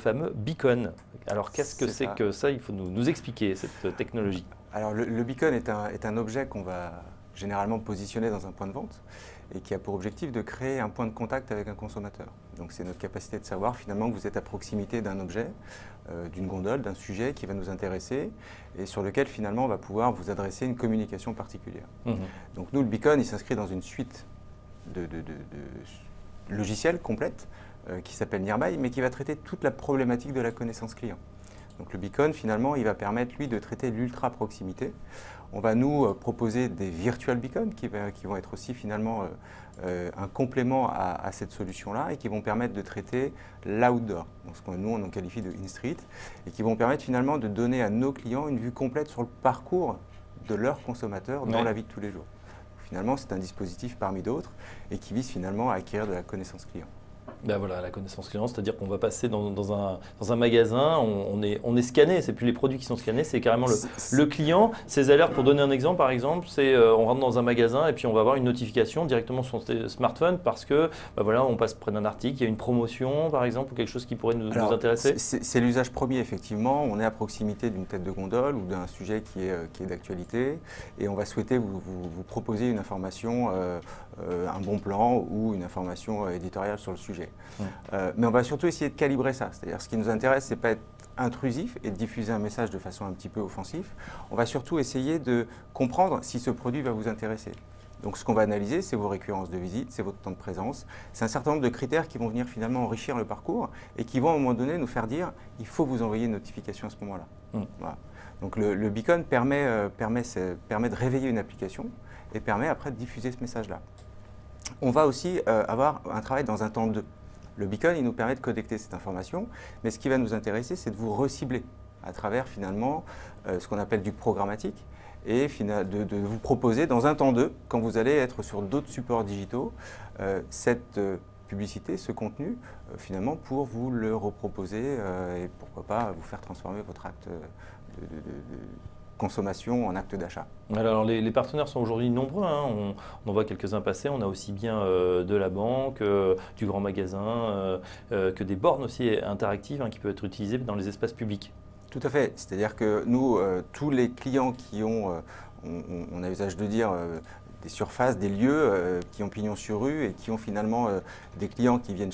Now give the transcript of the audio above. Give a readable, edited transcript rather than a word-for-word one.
fameux beacon. Alors qu'est-ce que c'est que ça? Il faut nous expliquer cette technologie. Alors le beacon est un objet qu'on va généralement positionner dans un point de vente et qui a pour objectif de créer un point de contact avec un consommateur. Donc c'est notre capacité de savoir finalement que vous êtes à proximité d'un objet, d'une gondole, d'un sujet qui va nous intéresser et sur lequel finalement on va pouvoir vous adresser une communication particulière. Donc nous, le beacon, il s'inscrit dans une suite de logiciels complète qui s'appelle Nearby, mais qui va traiter toute la problématique de la connaissance client. Donc le beacon, finalement, il va permettre, lui, de traiter l'ultra proximité. On va nous proposer des virtual beacons qui vont être aussi, finalement, un complément à cette solution-là et qui vont permettre de traiter l'outdoor, donc ce que nous, on qualifie de in-street, et qui vont permettre, finalement, de donner à nos clients une vue complète sur le parcours de leurs consommateurs dans la vie de tous les jours. Finalement, c'est un dispositif parmi d'autres et qui vise, finalement, à acquérir de la connaissance client. Ben voilà, la connaissance client, c'est-à-dire qu'on va passer dans un magasin, on est scanné, c'est plus les produits qui sont scannés, c'est carrément le client. Ces alertes, pour donner un exemple, par exemple, c'est on rentre dans un magasin et puis on va avoir une notification directement sur son smartphone parce que ben voilà, on passe près d'un article, il y a une promotion par exemple ou quelque chose qui pourrait nous intéresser. C'est l'usage premier, effectivement. On est à proximité d'une tête de gondole ou d'un sujet qui est d'actualité et on va souhaiter vous proposer une information, un bon plan ou une information éditoriale sur le sujet. Mais on va surtout essayer de calibrer ça. C'est-à-dire ce qui nous intéresse, c'est pas être intrusif et de diffuser un message de façon un petit peu offensive. On va surtout essayer de comprendre si ce produit va vous intéresser. Donc ce qu'on va analyser, c'est vos récurrences de visite, c'est votre temps de présence. C'est un certain nombre de critères qui vont venir finalement enrichir le parcours et qui vont à un moment donné nous faire dire il faut vous envoyer une notification à ce moment-là. Voilà. Donc le beacon permet de réveiller une application et permet après de diffuser ce message-là. On va aussi avoir un travail dans un temps 2. Le beacon, il nous permet de collecter cette information, mais ce qui va nous intéresser, c'est de vous recibler à travers finalement ce qu'on appelle du programmatique et de vous proposer dans un temps 2, quand vous allez être sur d'autres supports digitaux, cette publicité, ce contenu, finalement pour vous le reproposer et pourquoi pas vous faire transformer votre acte de consommation en acte d'achat. Alors les partenaires sont aujourd'hui nombreux, hein. On en voit quelques-uns passer, on a aussi bien de la banque, du grand magasin, que des bornes aussi interactives qui peuvent être utilisées dans les espaces publics. Tout à fait, c'est-à-dire que nous, tous les clients qui ont, on a usage de dire, des surfaces, des lieux qui ont pignon sur rue et qui ont finalement des clients qui viennent